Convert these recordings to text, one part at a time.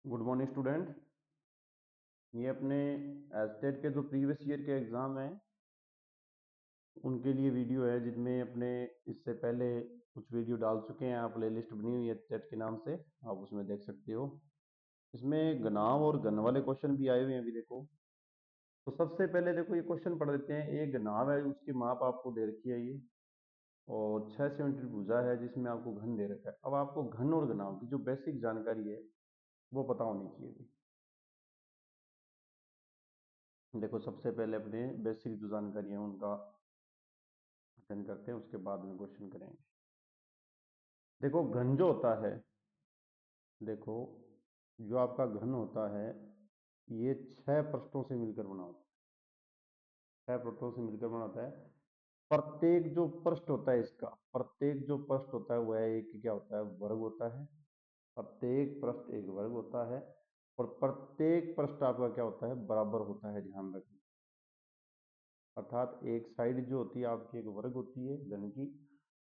Good morning student. ये अपने estate के जो प्रीवियस ईयर के एग्ज़ाम हैं उनके लिए वीडियो है जिनमें अपने इससे पहले कुछ वीडियो डाल चुके हैं। आप प्लेलिस्ट बनी हुई है एस्टेट के नाम से, आप उसमें देख सकते हो। इसमें गनाव और गन वाले क्वेश्चन भी आए हुए हैं अभी देखो। तो सबसे पहले देखो ये क्वेश्चन पढ़ लेते हैं। एक गनाव है, उसकी माप आपको दे रखी है ये, और 6 सेंटीमीटर भुजा है जिसमें आपको घन दे रखा है। अब आपको घन और गनाव की जो बेसिक जानकारी है वो पता होनी चाहिए थी। देखो सबसे पहले अपने बेसिक जो जानकारी है उनका अध्ययन करते हैं, उसके बाद में क्वेश्चन करेंगे। देखो घन जो होता है, देखो जो आपका घन होता है ये 6 पृष्ठों से मिलकर बना होता है। 6 पृष्ठों से मिलकर बना होता है। प्रत्येक जो पृष्ठ होता है इसका, प्रत्येक जो पृष्ठ होता है वह एक क्या होता है, वर्ग होता है। प्रत्येक पृष्ठ एक वर्ग होता है और प्रत्येक पृष्ठ आपका क्या होता है, बराबर होता है, ध्यान रखना। अर्थात एक साइड जो होती है आपकी एक वर्ग होती है घन की,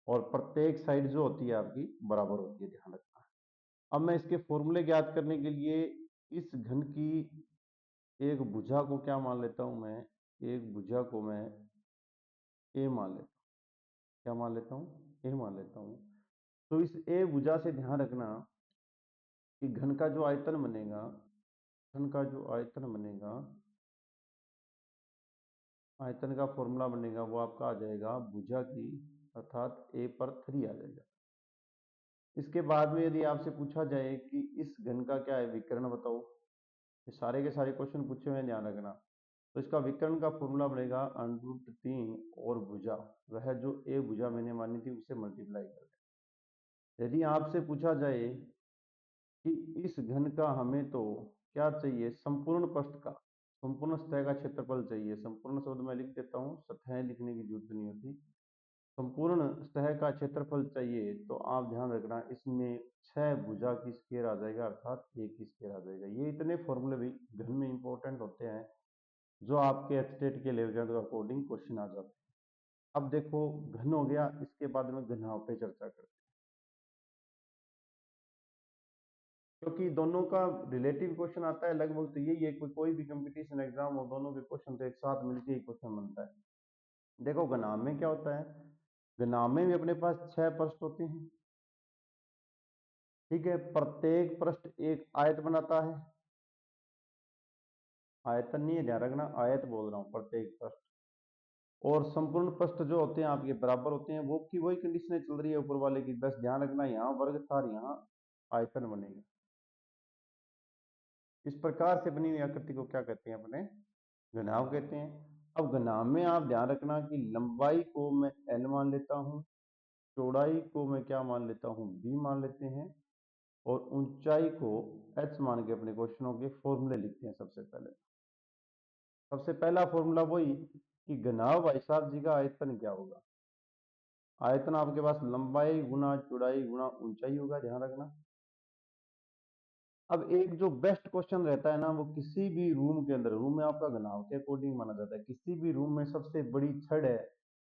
और प्रत्येक साइड जो होती है आपकी बराबर होती है, ध्यान रखना। अब मैं इसके फॉर्मूले ज्ञात करने के लिए इस घन की एक भुजा को क्या मान लेता हूं मैं, एक भुजा को मैं ए मान लेता हूं। क्या मान लेता हूं, ए मान लेता हूं। तो इस ए भुजा से ध्यान रखना कि घन का जो आयतन बनेगा, घन का जो आयतन बनेगा, आयतन का फॉर्मूला बनेगा वो आपका आ जाएगा भुजा की, अर्थात ए पर 3 आ जाएगा। इसके बाद में यदि आपसे पूछा जाए कि इस घन का क्या है विकर्ण बताओ, ये सारे के सारे क्वेश्चन पूछे हुए हैं, ध्यान रखना। तो इसका विकर्ण का फॉर्मूला बनेगा √3 और भुजा, वह जो ए भुजा मैंने मानी थी उसे मल्टीप्लाई कर दें। यदि आपसे पूछा जाए कि इस घन का हमें तो क्या चाहिए, संपूर्ण पृष्ठ का, संपूर्ण सतह का क्षेत्रफल चाहिए। संपूर्ण शब्द मैं लिख देता हूँ, सतह लिखने की जरूरत नहीं होती। संपूर्ण सतह का क्षेत्रफल चाहिए तो आप ध्यान रखना इसमें 6 भुजा की स्क्वायर आ जाएगा, अर्थात 1 की स्क्वायर आ जाएगा। ये इतने फॉर्मूले भी घन में इंपॉर्टेंट होते हैं जो आपके एस्टेट के लेवल के अकॉर्डिंग क्वेश्चन आ जाते हैं। अब देखो घन हो गया, इसके बाद में घनाव पे चर्चा करते हैं, क्योंकि दोनों का रिलेटिव क्वेश्चन आता है लगभग। तो यही है कोई भी कंपटीशन एग्जाम हो, दोनों के क्वेश्चन तो एक साथ मिलकर ही क्वेश्चन बनता है। देखो घनाभ में क्या होता है, घनाभ में भी अपने पास 6 पृष्ठ होते हैं, ठीक है। प्रत्येक पृष्ठ एक आयत बनाता है, आयतन नहीं है, ध्यान रखना, आयत बोल रहा हूं, प्रत्येक पृष्ठ। और संपूर्ण पृष्ठ जो होते हैं आपके बराबर होते हैं, वो की वही कंडीशन चल रही है ऊपर वाले की, बस ध्यान रखना यहाँ वर्ग था और यहाँ आयतन बनेगा। इस प्रकार से बनी हुई आकृति को क्या कहते हैं, अपने घनाभ कहते हैं। अब घनाभ में आप ध्यान रखना कि लंबाई को मैं L मान लेता हूं, चौड़ाई को मैं क्या मान लेता हूं, B मान लेते हैं, और ऊंचाई को H मान के अपने क्वेश्चनों के फॉर्मूले लिखते हैं। सबसे पहला फॉर्मूला वही कि घनाभ भाई साहब जी का आयतन क्या होगा, आयतन आपके पास लंबाई गुना चौड़ाई गुना ऊंचाई होगा, ध्यान रखना। अब एक जो बेस्ट क्वेश्चन रहता है ना, वो किसी भी रूम के अंदर, रूम में आपका घनाभ के अकॉर्डिंग माना जाता है, किसी भी रूम में सबसे बड़ी छड़ है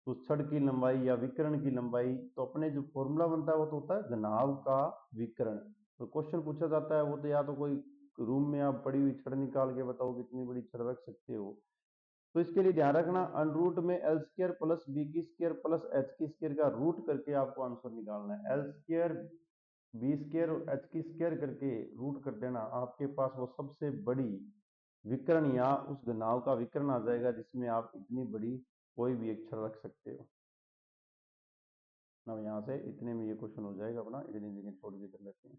तो छड़ की लंबाई या विकर्ण की लंबाई, तो अपने जो फॉर्मूला बनता है वो तो होता है घनाभ का विकर्ण। तो क्वेश्चन पूछा जाता है वो तो या तो कोई रूम में आप पड़ी हुई छड़ निकाल के बताओ कितनी बड़ी छड़ रख सकते हो। तो इसके लिए ध्यान रखना √में L² plus B² plus H² का रूट करके आपको आंसर निकालना है। L² B² और H² करके रूट कर देना, आपके पास वो सबसे बड़ी विकर्ण या उस घनाभ का विकर्ण आ जाएगा जिसमें आप इतनी बड़ी कोई भी एक छड़ रख सकते हो। अब यहाँ से इतने में ये क्वेश्चन हो जाएगा अपना, इतनी जगह छोड़ के कर लेते हैं।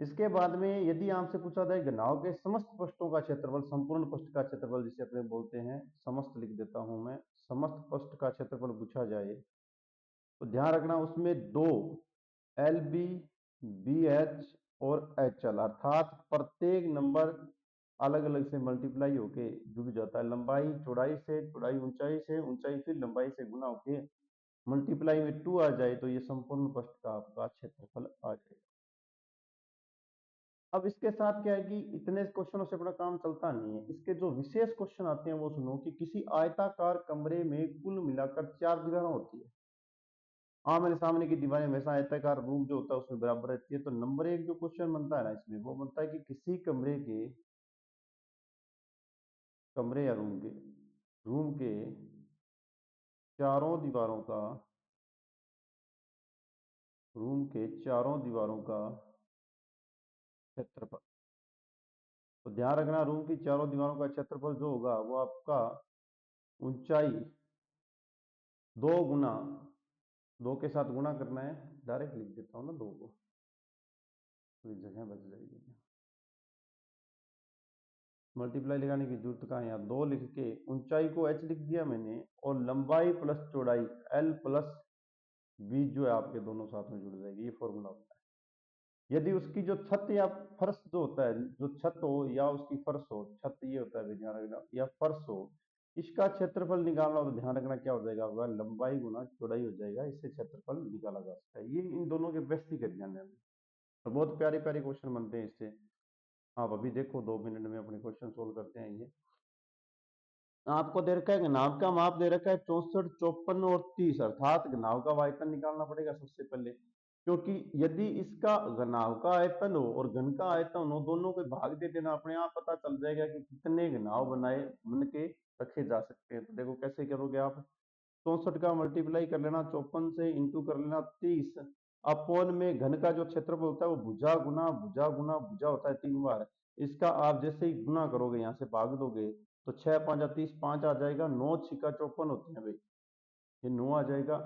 इसके बाद में यदि आपसे पूछा जाए घनाभ के समस्त पृष्ठों का क्षेत्रफल, संपूर्ण पृष्ठ का क्षेत्रफल जिसे अपने बोलते हैं, समस्त लिख देता हूं मैं, समस्त पृष्ठ का क्षेत्रफल पूछा जाए तो ध्यान रखना उसमें दो LB BH और HL, अर्थात प्रत्येक नंबर अलग अलग से मल्टीप्लाई होके जुड़ जाता है। लंबाई चौड़ाई से, चौड़ाई ऊंचाई से, ऊंचाई फिर लंबाई से गुना होके मल्टीप्लाई में 2 आ जाए तो ये संपूर्ण पृष्ठ का आपका क्षेत्रफल आ जाएगा। अब इसके साथ क्या है कि इतने क्वेश्चनों से अपना काम चलता नहीं है, इसके जो विशेष क्वेश्चन आते हैं वो सुनो कि किसी आयताकार कमरे में कुल मिलाकर 4 दीवारें होती है। आमने सामने की दीवारें हमेशा आयताकार रूम जो होता है उसमें बराबर रहती है। तो नंबर एक जो क्वेश्चन बनता है ना इसमें, वो बनता है कि किसी कमरे या रूम के चारों दीवारों का क्षेत्रफल। तो ध्यान रखना, रूम की चारों दीवारों का क्षेत्रफल जो होगा वो आपका ऊंचाई दो गुना, दो के साथ गुना करना है। डायरेक्ट लिख देता हूँ ना दो को, थोड़ी जगह बच जाएगी। मल्टीप्लाई लगाने की जरूरत कहाँ है, यहाँ दो लिख के ऊंचाई को h लिख दिया मैंने, और लंबाई प्लस चौड़ाई l प्लस b जो है आपके दोनों साथ में जुड़ जाएगी। ये फॉर्मूला होता है। यदि उसकी जो छत या फर्श जो होता है, जो छत हो या उसकी फर्श हो, छत ये होता है ध्यान रखना, या फर्श हो, इसका क्षेत्रफल निकालना हो तो ध्यान रखना क्या हो जाएगा, वह लंबाई गुना चौड़ाई हो जाएगा। इससे क्षेत्रफल निकाला जा सकता है। ये इन दोनों के बेसिक है, ध्यान देना। तो बहुत प्यारे प्यारे क्वेश्चन बनते हैं इससे। आप अभी देखो 2 मिनट में अपने क्वेश्चन सोल्व करते हैं। ये आपको दे रखा है घनाभ का माप दे रखा है 64, 54 और 30, अर्थात घनाभ का आयतन निकालना पड़ेगा सबसे पहले। क्योंकि यदि इसका घनाभ का आयतन हो और घन का आयतन हो, दोनों को भाग दे देना, अपने आप पता चल जाएगा कि कितने घनाभ बन के रखे जा सकते हैं। तो देखो कैसे करोगे आप, 64 का मल्टीप्लाई कर लेना 54 से, इंटू कर लेना 30, अपोन में घन का जो क्षेत्रफल होता है वो भुजा गुना भुजा गुना भुजा होता है 3 बार। इसका आप जैसे ही गुना करोगे, यहाँ से भाग दोगे, तो 6 5 30, 5 आ जाएगा, 9 छिका 54 होती है भाई, ये 9 आ जाएगा।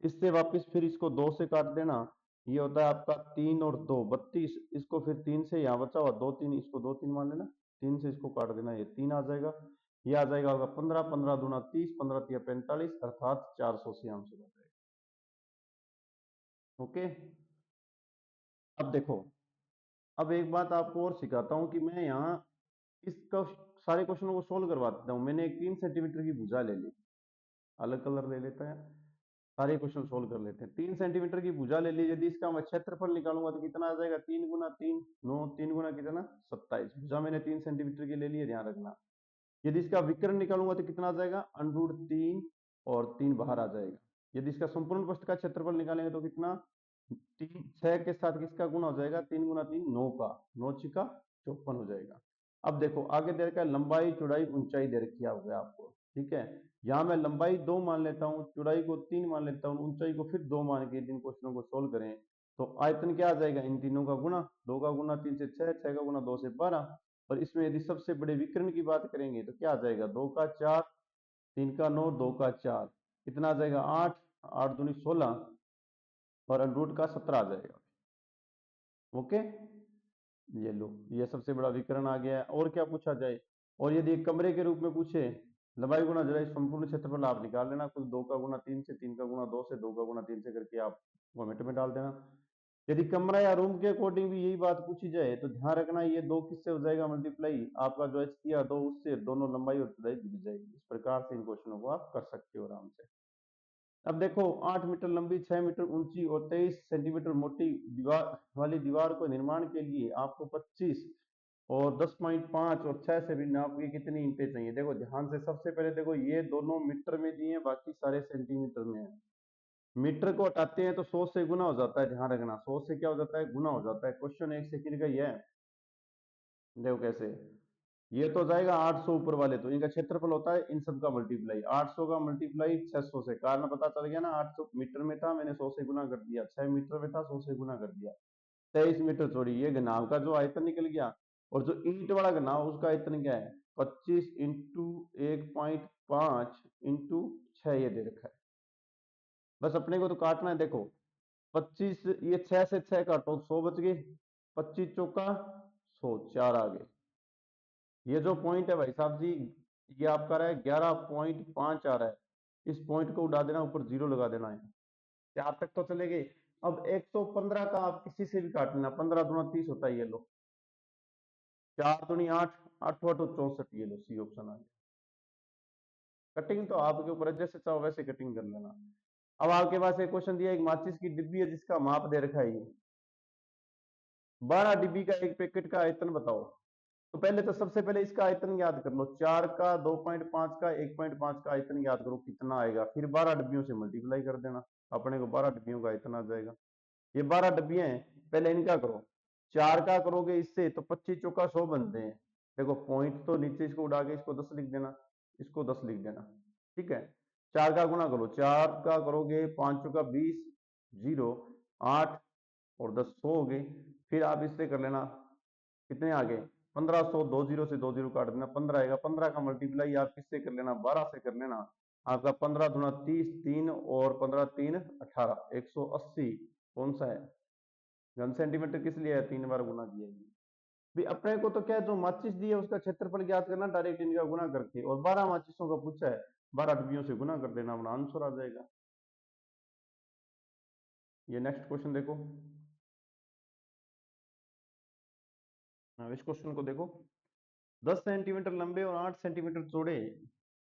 इससे वापस फिर इसको 2 से काट देना, ये होता है आपका 3 और 2 32, इसको फिर 3 से यहाँ बचा हुआ 2 3, इसको 2 3 मान लेना, 3 से इसको काट देना, ये 3 आ जाएगा। ये आ जाएगा आपका 15, 15 दूना 30, 15 तिया 45, अर्थात 400 से आंसर आ जाएगा। ओके, अब देखो, अब एक बात आपको और सिखाता हूँ कि मैं यहाँ इसका सारे क्वेश्चनों को सोल्व करवा देता हूँ। मैंने एक 3 सेंटीमीटर की भुजा ले ली, अलग कलर ले लेता है, सारे क्वेश्चन सोल्व कर लेते हैं। 3 सेंटीमीटर की भुजा ले ली, यदि इसका मैं क्षेत्रफल निकालूंगा तो कितना आ जाएगा, 3 गुना 3 9, 3 गुना कितना 27। भुजा मैंने 3 सेंटीमीटर की ले ली है, ध्यान रखना। यदि इसका विकर्ण निकालूंगा तो कितना आ जाएगा, √3 और 3 बाहर आ जाएगा। यदि इसका संपूर्ण पृष्ठ का क्षेत्रफल निकालेंगे तो कितना, 6 के साथ किसका गुना हो जाएगा, 3 गुना 3 9 का, 9 छिका 54 हो जाएगा। अब देखो आगे दे रखा है लंबाई चौड़ाई ऊंचाई दे रखी है आपको, ठीक है। यहाँ मैं लंबाई 2 मान लेता हूँ, चौड़ाई को 3 मान लेता हूँ, ऊंचाई को फिर 2 मान के इन क्वेश्चनों को सोल्व करें तो आयतन क्या आ जाएगा, इन तीनों का गुना, 2 का गुना 3 से 6, 6 का गुना 2 से 12। और इसमें यदि सबसे बड़े विकर्ण की बात करेंगे तो क्या आ जाएगा, 2 का 4, 3 का 9, 2 का 4, कितना आ जाएगा 8, 8 दूनी 16, और √ का 17 आ जाएगा। ओके, ये लो, ये सबसे बड़ा विकर्ण आ गया है। और क्या पूछा जाए, और यदि एक कमरे के रूप में पूछे, लंबाई गुना चौड़ाई संपूर्ण क्षेत्रफल आप निकाल लेना, कुछ 2 का गुना 3 से, 3 का गुना 2 से, 2 का गुना 3 से करके आप फॉर्मेट में डाल देना। यदि कमरा या रूम के अकॉर्डिंग भी यही बात पूछी जाए तो ध्यान रखना, ये 2 किससे हो जाएगा मल्टीप्लाई, आपका जो h दिया 2 उससे, दोनों लंबाई और चौड़ाई जुड़ जाएगी। इस प्रकार से इन क्वेश्चनों को आप कर सकते हो आराम से। अब देखो 8 मीटर लंबी, 6 मीटर ऊंची और 23 सेंटीमीटर मोटी दीवार वाली दीवार को निर्माण के लिए आपको 25 और 10.5 और 6 से भी नाप के कितनी ईंटें चाहिए। देखो ध्यान से, सबसे पहले देखो ये दोनों मीटर में दिए हैं, बाकी सारे सेंटीमीटर में है। मीटर को हटाते हैं तो 100 से गुना हो जाता है, ध्यान रखना 100 से क्या हो जाता है, गुना हो जाता है। क्वेश्चन 1 सेकंड का ही है, देखो कैसे, ये तो जाएगा 800 ऊपर वाले, तो इनका क्षेत्रफल होता है इन सब का मल्टीप्लाई, 800 का मल्टीप्लाई 600 से, कारण पता चल गया ना, 800 मीटर में था, मैंने 100 से गुना कर दिया, 6 मीटर में था 100 से गुना कर दिया, 23 मीटर चौड़ी, ये घनाभ का जो आयतन निकल गया। और जो ईंट वाला घनाभ उसका आयतन क्या है, 25 इंटू 1.5 इंटू 6 ये दे रखा है। बस अपने को तो काटना है, देखो 25, ये 6 से 6 काटो 100 बच गए, 25 चौका 100, 4 आ गए। ये जो पॉइंट है भाई साहब जी, ये आपका रहा है 11.5 आ रहा है, इस पॉइंट को उड़ा देना, ऊपर 0 लगा देना है, यहाँ तक तो चले गए। अब 115 का आप किसी से भी काट लेना, 15 दूना 30 होता है, ये लो 4 दूनी 8, 8 8 64, ये लो सी ऑप्शन आ गया। कटिंग तो आपके ऊपर है, जैसे चाहो वैसे कटिंग कर लेना। अब आपके पास एक क्वेश्चन दिया, एक माचिस की डिब्बी है जिसका माप दे रखा है ये 12 डिब्बी का एक पैकेट का आयतन बताओ। तो पहले तो सबसे पहले इसका आयतन याद कर लो, 4 का, 2.5 का, 1.5 का आयतन याद करो कितना आएगा, फिर 12 डिब्बियों से मल्टीप्लाई कर देना। अपने को 12 डब्बियों का इतना आ जाएगा। ये 12 डब्बियां हैं, पहले इनका करो, 4 का करोगे इससे तो 25 चौका 100 बनते हैं। देखो पॉइंट तो नीचे इसको उड़ा के इसको 10 लिख देना, इसको 10 लिख देना, ठीक है। 4 का गुना करो, 4 का करोगे 5 चौका 20, 0 8 और 10 100 हो गए। फिर आप इससे कर लेना, कितने आ गए 1500, 2 जीरो से 2 जीरो काट देना, 15 आएगा। 15 का मल्टीप्लाई आप किससे कर लेना, 12 से कर लेना। आपका 15 दूना 30, 3 और 15 3 18, 180 कौन सा है, घन सेंटीमीटर किस लिए है, 3 बार गुना किया है। भी अपने को तो क्या है, जो माचिस दी है उसका क्षेत्रफल ज्ञात करना, डायरेक्ट इनका गुना करके, और 12 माचिसों का पूछा है, 12 डब्बियों से गुना कर देना, अपना आंसर आ जाएगा। ये नेक्स्ट क्वेश्चन देखो, इस क्वेश्चन को देखो। 10 सेंटीमीटर लंबे और 8 सेंटीमीटर चौड़े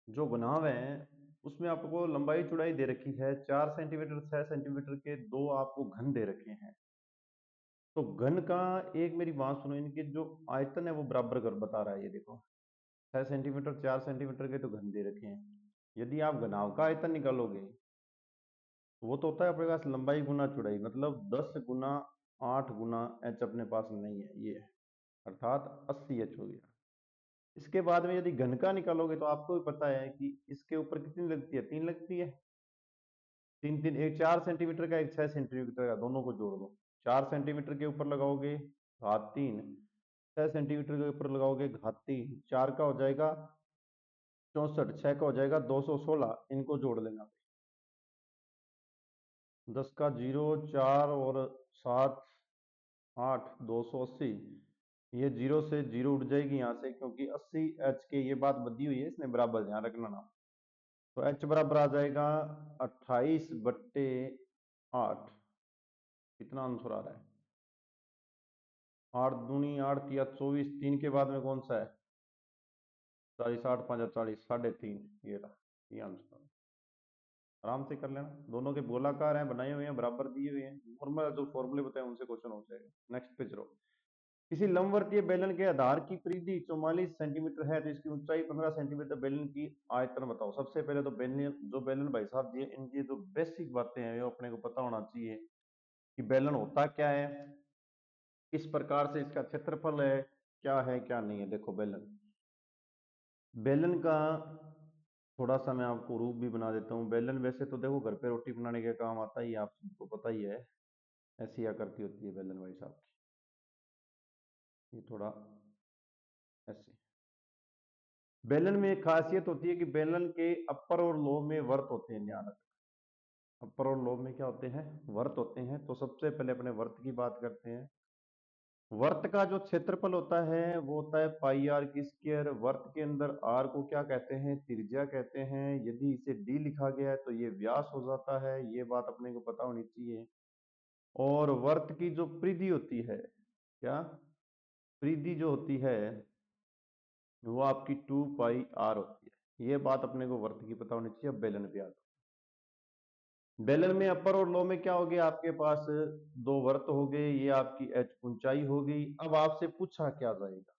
जो घनाभ है, उसमें आपको लंबाई चौड़ाई दे रखी है 4 सेंटीमीटर 6 सेंटीमीटर के, दो आपको घन दे रखे हैं। तो घन का एक मेरी बात सुनो, इनके जो आयतन है वो बराबर कर बता रहा है। ये देखो 6 सेंटीमीटर 4 सेंटीमीटर के तो घन दे रखे हैं। यदि आप घनाभ का आयतन निकालोगे तो वो तो होता है अपने पास लंबाई गुना चौड़ाई, मतलब 10 गुना 8 गुना एच अपने पास नहीं है ये, अर्थात 80 एच हो गया। इसके बाद में यदि घन का निकालोगे तो आपको भी पता है कि इसके ऊपर कितनी लगती है, 3 लगती है। 3 3, एक 4 सेंटीमीटर का एक 6 सेंटीमीटर का, दोनों को जोड़ दो। 4 सेंटीमीटर के ऊपर लगाओगे घात 3, 6 सेंटीमीटर के ऊपर लगाओगे घात 3, 4 का हो जाएगा 64, 6 का हो जाएगा 216, इनको जोड़ लेना। 10 का 0 4 और 7 8, 280, ये 0 से 0 उठ जाएगी यहाँ से, क्योंकि 80 एच के, ये बात बदी हुई है इसने, बराबर ध्यान रखना ना। तो एच बराबर आ जाएगा 28/8, कितना आंसर आ रहा है, 8 दूनी 8 तिया 24, 3 के बाद में कौन सा है 40, 8 5 40, 3.5, ये रहा, ये आंसर। आराम से कर लेना, दोनों के गोलाकार हैं, बनाए हुए हैं, बराबर दिए हुए हैं, नॉर्मल जो फॉर्मूले बताए उनसे क्वेश्चन हो जाएगा। नेक्स्ट पे चलो। किसी लंबवर्तीय बेलन के आधार की परिधि 44 सेंटीमीटर है तो इसकी ऊंचाई 15 सेंटीमीटर, बेलन की आयतन बताओ। सबसे पहले तो बेलन, जो बेलन भाई साहब दिए, इनकी जो बेसिक बातें हैं वो अपने को पता होना चाहिए कि बेलन होता क्या है, किस प्रकार से इसका क्षेत्रफल है, क्या है क्या नहीं है। देखो बेलन, बेलन का थोड़ा सा मैं आपको रूप भी बना देता हूँ। बेलन वैसे तो देखो घर पे रोटी बनाने के काम आता ही है, आप सबको पता ही है। ऐसी आकृति होती है बेलन भाई साहब की, ये थोड़ा ऐसे। बेलन में एक खासियत होती है कि बेलन के अपर और लोब में वर्त होते हैं, ध्यान रखना। अपर और लोब में क्या होते हैं, वर्त होते हैं। तो सबसे पहले अपने वर्त की बात करते हैं। वर्त का जो क्षेत्रफल होता है वो होता है पाई आर की स्क्वायर। वर्त के अंदर आर को क्या कहते हैं, त्रिज्या कहते हैं। यदि इसे डी लिखा गया है तो ये व्यास हो जाता है, ये बात अपने को पता होनी चाहिए। और वर्त की जो परिधि होती है, क्या परिधि जो होती है वो आपकी 2 पाई आर होती है, ये बात अपने को वर्त की पता होनी चाहिए। अब बेलन पे आता, बेलन में अपर और लो में क्या हो गया, आपके पास दो वर्त हो गए, ये आपकी एच ऊंचाई हो गई। अब आपसे पूछा क्या जाएगा,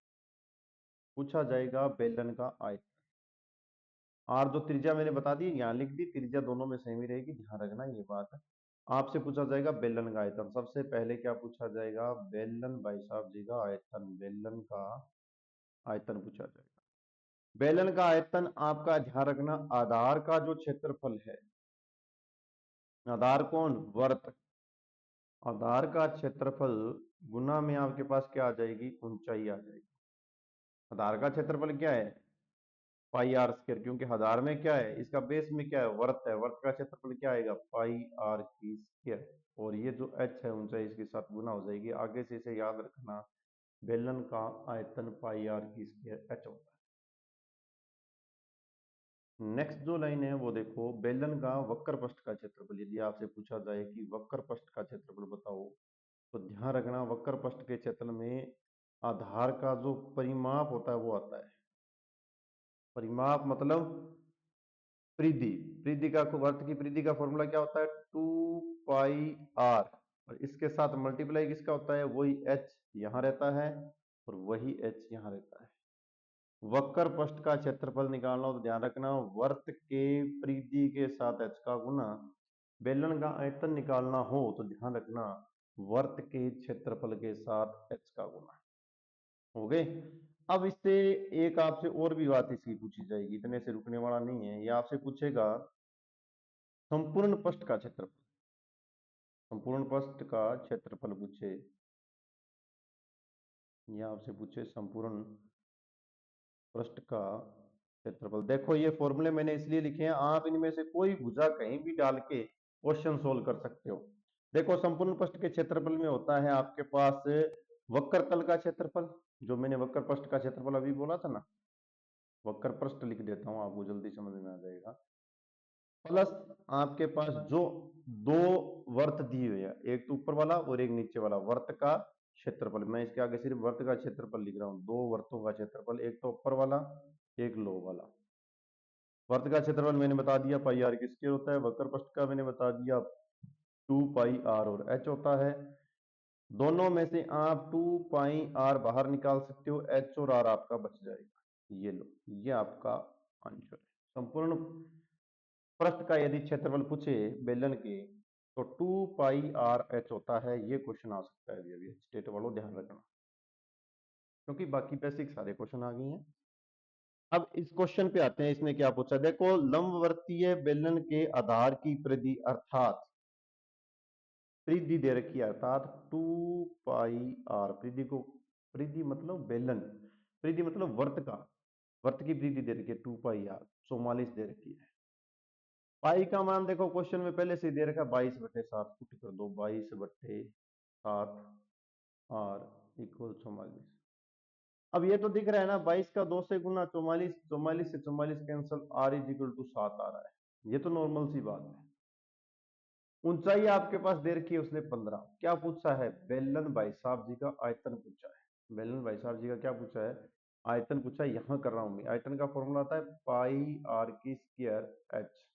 पूछा जाएगा बेलन का आयतन। आर जो त्रिज्या मैंने बता दी यहाँ लिख दी, त्रिज्या दोनों में सेम ही रहेगी, ध्यान रखना ये बात है। आपसे पूछा जाएगा बेलन का आयतन। सबसे पहले क्या पूछा जाएगा, बेलन भाई साहब जी का आयतन, बेलन का आयतन पूछा जाएगा। बेलन का आयतन आपका ध्यान रखना, आधार का जो क्षेत्रफल है, आधार कौन, वर्त, आधार का क्षेत्रफल गुना में आपके पास क्या आ जाएगी, ऊंचाई आ जाएगी। आधार का क्षेत्रफल क्या है, पाई आर स्क्वायर, क्योंकि आधार में क्या है, इसका बेस में क्या है, वर्त है, वर्त का क्षेत्रफल क्या आएगा, पाई आर की स्क्वायर। और ये जो एच है ऊंचाई इसके साथ गुना हो जाएगी। आगे से इसे याद रखना, बेलन का आयतन पाई आर की स्क्वायर एच होता है। नेक्स्ट जो लाइन है वो देखो, बेलन का वक्र पृष्ठ का क्षेत्रफल। यदि आपसे पूछा जाए कि वक्र पृष्ठ का क्षेत्रफल बताओ, तो ध्यान रखना वक्र पृष्ठ के क्षेत्र में आधार का जो परिमाप होता है वो आता है। परिमाप मतलब परिधि, परिधि का वर्त की परिधि का फॉर्मूला क्या होता है, 2 पाई आर, और इसके साथ मल्टीप्लाई किसका होता है, वही एच यहाँ रहता है और वही एच यहाँ रहता है। वक्र पृष्ठ का क्षेत्रफल निकालना हो तो ध्यान रखना वर्त के परिधि के साथ एच का गुना, बेलन का आयतन निकालना हो तो ध्यान रखना वर्त के क्षेत्रफल के साथ h का गुना। हो गए। अब इससे एक आपसे और भी बात इसकी पूछी जाएगी, इतने से रुकने वाला नहीं है। ये आपसे पूछेगा संपूर्ण पृष्ठ का क्षेत्रफल। संपूर्ण पृष्ठ का क्षेत्रफल पूछे, या आपसे पूछे संपूर्ण पृष्ठ का क्षेत्रफल। देखो ये फॉर्मूले मैंने इसलिए लिखे हैं, आप इनमें से कोई भुजा कहीं भी डाल के क्वेश्चन सोल्व कर सकते हो। देखो संपूर्ण पृष्ठ के क्षेत्रफल में होता है आपके पास वक्र तल का क्षेत्रफल, जो मैंने वक्र पृष्ठ का क्षेत्रफल अभी बोला था ना, वक्र पृष्ठ लिख देता हूं, आपको जल्दी समझ में आ जाएगा। प्लस आपके पास जो दो वर्त दिए हुए हैं, एक तो ऊपर वाला और एक नीचे वाला, वर्त का क्षेत्रफल। मैं इसके आगे सिर्फ वर्त का क्षेत्रफल लिख रहा हूं, दो वर्तों का क्षेत्रफल, एक तो ऊपर वाला एक लो वाला। वर्त का क्षेत्रफल मैंने बता दिया पाई आर की स्क्वायर होता है, वक्र पृष्ठ का मैंने बता दिया 2 पाई आर और एच होता है। दोनों में से आप 2 पाई आर बाहर निकाल सकते हो, एच और आर आपका बच जाएगा। ये लो, ये आपका आंसर है। संपूर्ण पृष्ठ का यदि क्षेत्रफल पूछे बेलन के तो 2 पाई आर एच होता है। ये क्वेश्चन आ सकता है अभी स्टेट वालों, ध्यान रखना, क्योंकि बाकी बेसिक सारे क्वेश्चन आ गए हैं। अब इस क्वेश्चन पे आते हैं, इसने क्या पूछा, देखो लंबवर्तीय बेलन के आधार की परिधि अर्थात परिधि दे रखी है, अर्थात 2 पाई आर। परिधि को, परिधि मतलब बेलन, परिधि मतलब वर्त का, वर्त की परिधि दे रखी है 2 पाई आर, 44 दे रखी है। पाई का मान देखो क्वेश्चन में पहले से दे रखा है 22/7, पुट कर दो 22/7 आर इक्वल 44। अब ये तो दिख रहा है ना, 22 का 2 से गुना 44, 44 से 44 cancel, R is equal to 7 आ रहा है। ये तो नॉर्मल सी बात है। ऊंचाई आपके पास दे रखी है उसने 15। क्या पूछा है, बेलन भाई साहब जी का आयतन पूछा है। बेलन भाई साहब जी का क्या पूछा है, आयतन पूछा है। यहां कर रहा हूं मैं, आयतन का फॉर्मूला आता है पाई आर की स्क्वायर एच।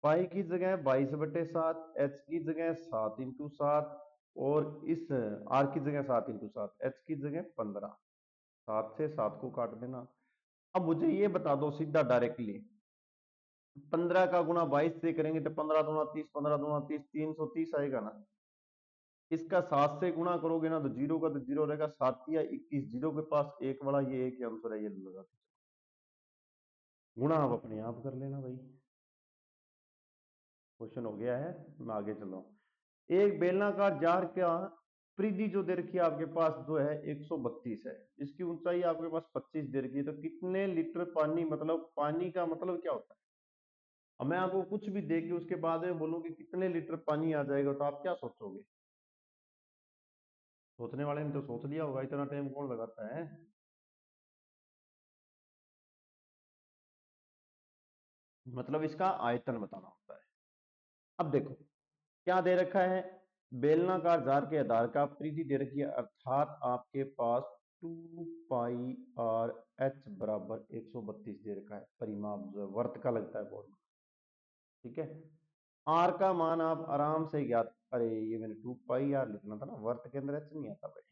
पाई की जगह 22/7, एच की जगह 7 × 7, और इस आर की जगह 7 × 7, एच की जगह 15। 7 से 7 को काट देना। अब मुझे ये बता दो सीधा डायरेक्टली, 15 का गुना 22 से करेंगे तो 15 दूना 30, 15 दूना 30, 330 आएगा ना। इसका 7 से गुणा करोगे ना तो जीरो का तो जीरो रहेगा, 7 या 21, जीरो के पास एक बड़ा, ये एक आंसर है, ये लगा। गुणा आप अपने आप कर लेना भाई। क्वेश्चन हो गया है, मैं आगे चल रहा हूं। एक बेलनाकार जार का परिधि जो दे रखी है आपके पास जो है 132 है, इसकी ऊंचाई आपके पास 25 दे रखी है, तो कितने लीटर पानी, मतलब पानी का मतलब क्या होता है। अब मैं आपको कुछ भी दे के उसके बाद में बोलूं कि कितने लीटर पानी आ जाएगा, तो आप क्या सोचोगे। सोचने वाले ने तो सोच लिया होगा, इतना टाइम कौन लगाता है। मतलब इसका आयतन बताना होता है। अब देखो क्या दे रखा है, बेलनाकार जार के आधार का परिधि दे रखी है, अर्थात आपके पास 2 पाई आर एच बराबर 132 दे रखा है। परिमाप जो है वर्त का लगता है फॉर्मूला, ठीक है। आर का मान आप आराम से ज्ञात, अरे ये मैंने 2 पाई आर लिखना था ना, वर्त के अंदर एच नहीं आता भाई,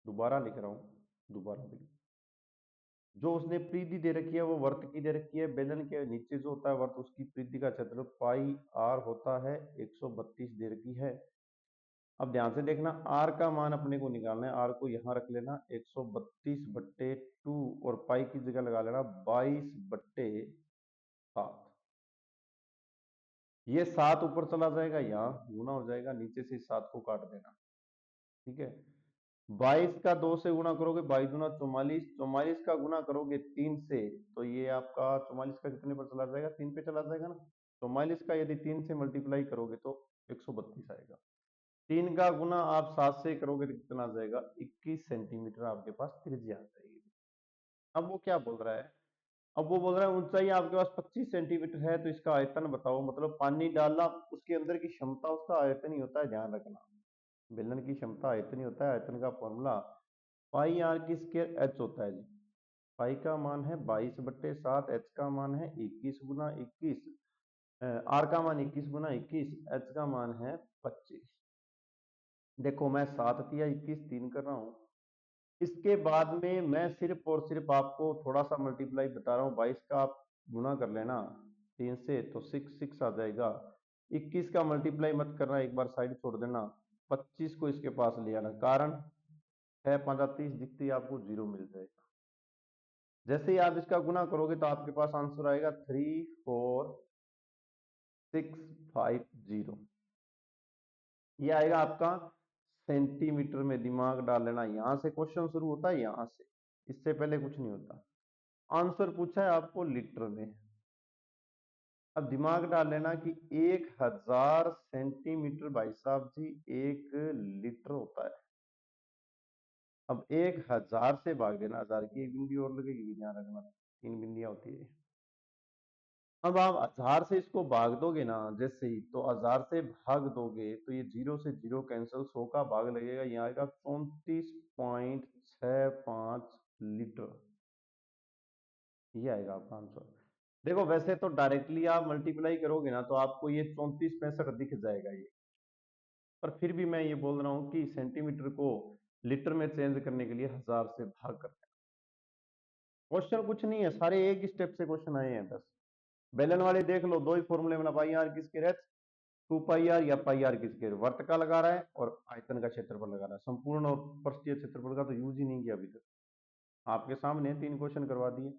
दोबारा लिख रहा हूं, दोबारा लिख। जो उसने परिधि दे रखी है वो वर्त की दे रखी है, बेलन के नीचे जो होता है वर्त, उसकी परिधि का क्षेत्र पाई आर होता है, 132 दे रखी है। अब ध्यान से देखना, आर का मान अपने को निकालना है, आर को यहां रख लेना 132/2, और पाई की जगह लगा लेना 22/7। ये 7 ऊपर चला जाएगा, यहाँ गुना हो जाएगा, नीचे से 7 को काट देना, ठीक है। 22 का 2 से गुणा करोगे, 22 दूना 44, 44 का गुना करोगे 3 से, तो ये आपका 44 का कितने पर चला जाएगा, 3 पे चला जाएगा ना। 44 का यदि 3 से मल्टीप्लाई करोगे तो 132 आएगा। 3 का गुना आप 7 से करोगे तो कितना आ जाएगा, 21 सेंटीमीटर आपके पास त्रिज्या आ जाएगी। अब वो क्या बोल रहा है, अब वो बोल रहा है ऊंचाई आपके पास 25 सेंटीमीटर है, तो इसका आयतन बताओ। मतलब पानी डालना, उसके अंदर की क्षमता उसका आयतन ही होता है, ध्यान रखना। बेलन की क्षमता आयतन ही होता है। आयतन का फॉर्मूला पाई आर की स्क्वायर एच होता है जी। पाई का मान है 22/7, एच का मान है 21 × 21, आर का मान 21 × 21, एच का मान है 25। देखो मैं 7 या 21 3 कर रहा हूं, इसके बाद में मैं सिर्फ और सिर्फ आपको थोड़ा सा मल्टीप्लाई बता रहा हूँ, 22 का आप गुना कर लेना, 3 से, तो 6 आ जाएगा। 21 का मल्टीप्लाई मत करना, एक बार साइड छोड़ देना। 25 को इसके पास ले आना, कारण 6 5 30 दिखती है आपको, 0 मिल जाएगा। जैसे ही आप इसका गुना करोगे तो आपके पास आंसर आएगा 34650। ये आएगा आपका सेंटीमीटर में। दिमाग डाल लेना, यहां से क्वेश्चन शुरू होता है, यहां से, इससे पहले कुछ नहीं होता। आंसर पूछा है आपको लीटर में। अब दिमाग डाल लेना कि 1000 सेंटीमीटर, भाई साहब जी 1 लीटर होता है। अब 1000 से भाग देना, 1000 की एक बिंदी और लगेगी, ध्यान रखना 3 बिंदियां होती है। अब आप 1000 से इसको भाग दोगे ना, जैसे ही, तो 1000 से भाग दोगे तो ये 0 से 0 कैंसिल, 100 का भाग लगेगा, यहाँ आएगा 34.65 लीटर। ये आएगा आपका आंसर। देखो वैसे तो डायरेक्टली आप मल्टीप्लाई करोगे ना तो आपको ये 3465 दिख जाएगा ये, पर फिर भी मैं ये बोल रहा हूँ कि सेंटीमीटर को लीटर में चेंज करने के लिए 1000 से भाग करते हैं। क्वेश्चन कुछ नहीं है, सारे एक ही स्टेप से क्वेश्चन आए हैं बस। बेलन वाले देख लो, दो ही फॉर्मूले बना, पाई आर की स्क्वायर एच, 2 पाई आर या पाई आर की स्क्वायर। वर्त का लगा रहा है और आयतन का क्षेत्रफल लगा रहा है, संपूर्ण और पृष्ठीय क्षेत्रफल का तो यूज ही नहीं किया अभी तक। आपके सामने 3 क्वेश्चन करवा दिए।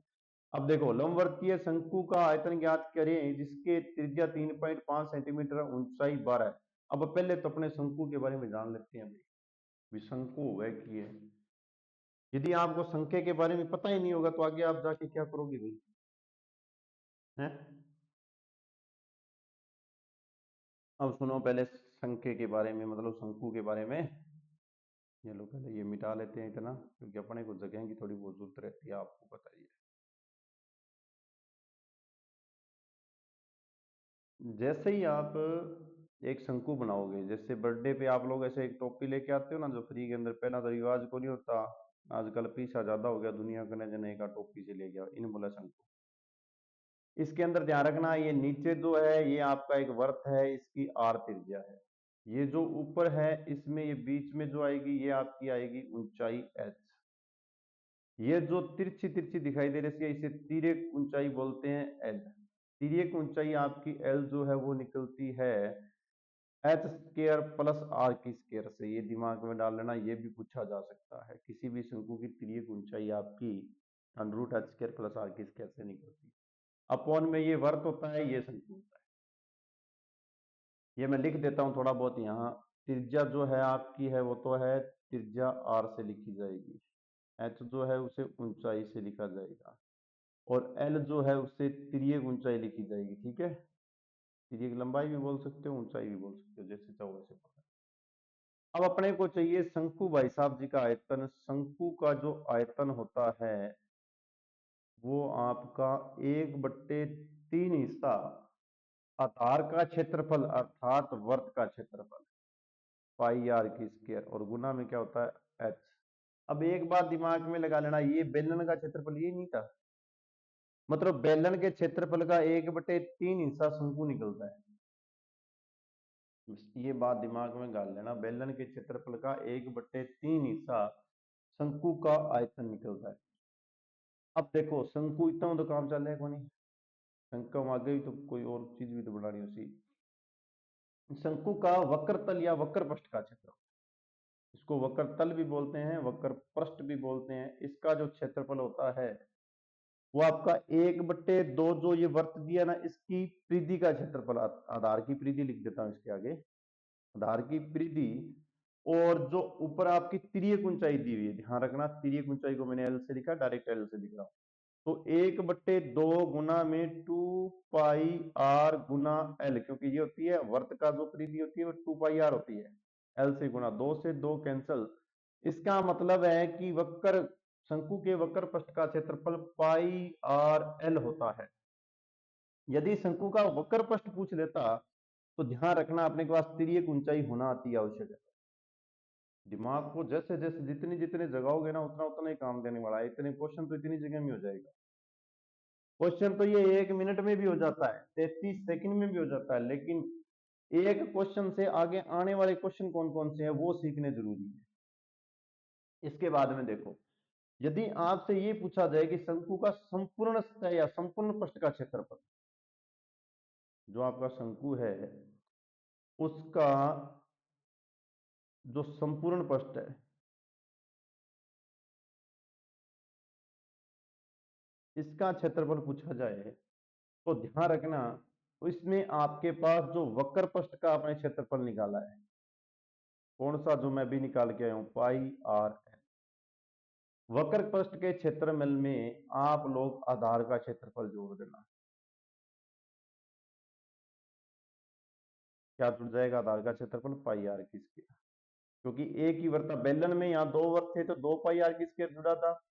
अब देखो, लंबवर्तीय शंकु का आयतन ज्ञात करें जिसके त्रिज्या 3.5 सेंटीमीटर, ऊंचाई 12 है। अब पहले तो अपने शंकु के बारे में जान लेते हैं भाई, शंकु है कि है। यदि आपको संख्या के बारे में पता ही नहीं होगा तो आगे आप जाके क्या करोगे भाई, हैं? अब सुनो पहले संख्या के बारे में, मतलब शंकु के बारे में। ये लो, पहले ये मिटा लेते हैं इतना, क्योंकि अपने को जगह की थोड़ी बहुत जरूरत रहती है, आपको बताइए। जैसे ही आप एक शंकु बनाओगे, जैसे बर्थडे पे आप लोग ऐसे एक टोपी लेके आते हो ना, जो फ्री के अंदर, पहना तो रिवाज को नहीं होता, आजकल पीछा ज्यादा हो गया, दुनिया कने जने का टोपी से ले गया, इन बोला शंकु। इसके अंदर ध्यान रखना, ये नीचे जो है ये आपका एक वर्त है, इसकी आर त्रिज्या है। ये जो ऊपर है इसमें, ये बीच में जो आएगी ये आपकी आएगी ऊंचाई एच। ये जो तिरछी तिरछी दिखाई दे रही है इसे तिर्यक ऊंचाई बोलते हैं, एल। तिर्यक ऊंचाई आपकी एल जो है वो निकलती है एच स्क्र प्लस आर की स्क्र से। ये दिमाग में डाल लेना, ये भी पूछा जा सकता है, किसी भी शंकु की तिर्यक ऊंचाई आपकी under root H square plus R की स्क्र से निकलती है। अपॉन में ये वर्त होता है, ये शंकु होता है। ये मैं लिख देता हूँ थोड़ा बहुत यहाँ। त्रिज्या जो है आपकी है वो तो है त्रिज्या आर से लिखी जाएगी, एच जो है उसे ऊंचाई से लिखा जाएगा, और एल जो है उसे तिर्यक ऊंचाई लिखी जाएगी, ठीक है। तिर्यक लंबाई भी बोल सकते हो, ऊंचाई भी बोल सकते हो, जैसे चाहो वैसे पकड़। अब अपने को चाहिए शंकु भाई साहब जी का आयतन। शंकु का जो आयतन होता है वो आपका 1/3 हिस्सा आधार का क्षेत्रफल अर्थात वर्त का क्षेत्रफल, पाई आर की स्क्वायर, और गुना में क्या होता है एच। अब एक बात दिमाग में लगा लेना, ये बेलन का क्षेत्रफल ये नहीं था, मतलब बेलन के क्षेत्रफल का 1/3 हिस्सा शंकु निकलता है। ये बात दिमाग में डाल लेना, बेलन के क्षेत्रफल का 1/3 हिस्सा शंकु का आयतन निकलता है। अब देखो शंकु इतना तो काम चल रहा है कोनी, शंकु में आगे भी तो कोई और चीज भी तो बनानी उसी। शंकु का वक्र तल या वक्र पृष्ठ का क्षेत्र, इसको वक्र तल भी बोलते हैं, वक्र पृष्ठ भी बोलते हैं, इसका जो क्षेत्रफल होता है वो आपका 1/2, जो ये वर्त दिया ना इसकी परिधि का क्षेत्रफल, आधार की परिधि लिख देता हूं इसके आगे, आधार की परिधि, और जो ऊपर आपकी तिर्यक ऊंचाई दी हुई है, ध्यान रखना तिर्यक ऊंचाई को मैंने एल से लिखा, डायरेक्ट एल से लिख रहा हूं, तो 1/2 गुना में 2 पाई आर गुना एल, क्योंकि ये होती है वर्त का जो परिधि होती है वो 2 पाई आर होती है, एल से गुना, 2 से 2 कैंसल। इसका मतलब है कि वक्र शंकु के वक्र पृष्ठ का क्षेत्रफल पाई आर एल होता है। यदि शंकु का वक्र पृष्ठ पूछ लेता तो ध्यान रखना अपने के पास तिर्यक ऊंचाई होना अति आवश्यक है। दिमाग को जैसे जैसे जितनी जितने जगाओगे ना उतना उतना ही काम देने वाला है, इतने क्वेश्चन तो इतनी जगह में हो जाएगा। क्वेश्चन तो ये 1 मिनट में भी हो जाता है, 33 सेकंड में भी हो जाता है, लेकिन एक क्वेश्चन से आगे आने वाले क्वेश्चन कौन कौन से हैं वो सीखने जरूरी है। इसके बाद में देखो, यदि आपसे ये पूछा जाए कि शंकु का संपूर्ण सतह या संपूर्ण पृष्ठ का क्षेत्रफल, जो आपका शंकु है उसका जो संपूर्ण पृष्ठ है इसका क्षेत्रफल पूछा जाए तो ध्यान रखना, तो इसमें आपके पास जो वक्र पृष्ठ का आपने क्षेत्रफल निकाला है, कौन सा, जो मैं भी निकाल के आया हूं, पाई आर एल। वक्र पृष्ठ के क्षेत्रफल में आप लोग आधार का क्षेत्रफल जोड़ देना। क्या जुड़ जाएगा? आधार का क्षेत्रफल पाई आर की स्क्वायर, क्योंकि एक ही वर्ग था बेलन में, यहाँ दो वर्ग थे तो दो पाई आर की स्क्वायर जुड़ा था।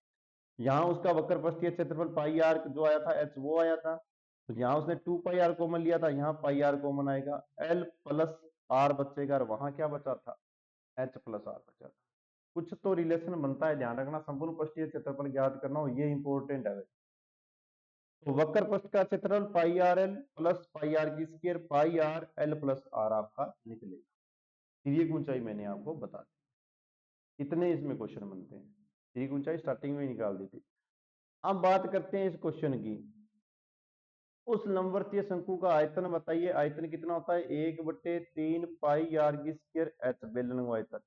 यहाँ उसका वक्र पृष्ठीय क्षेत्रफल पाई आर जो आया था एच वो आया था, तो यहाँ उसने टू पाई आर कॉमन लिया था, यहाँ पाई आर कॉमन आएगा, एल प्लस आर बचेगा, और वहां क्या बचा था? एच प्लस आर बचा था। कुछ तो रिलेशन बनता है, ध्यान रखना, संपूर्ण पृष्ठीय क्षेत्रफल ज्ञात करना हो, ये इंपॉर्टेंट है। तो वक्र पृष्ठ का क्षेत्रफल pi r l plus pi r की square pi r l plus r आपका निकलेगा। फिर ये ऊंचाई मैंने आपको बता दी। इतने इसमें क्वेश्चन बनते हैं, फिर ऊंचाई स्टार्टिंग में निकाल दी थी। अब बात करते हैं इस क्वेश्चन की, उस लंबवर्तीय शंकु का आयतन बताइए। आयतन कितना होता है? 1/3 पाई आर की स्क्वायर एच, बेलन आयतन।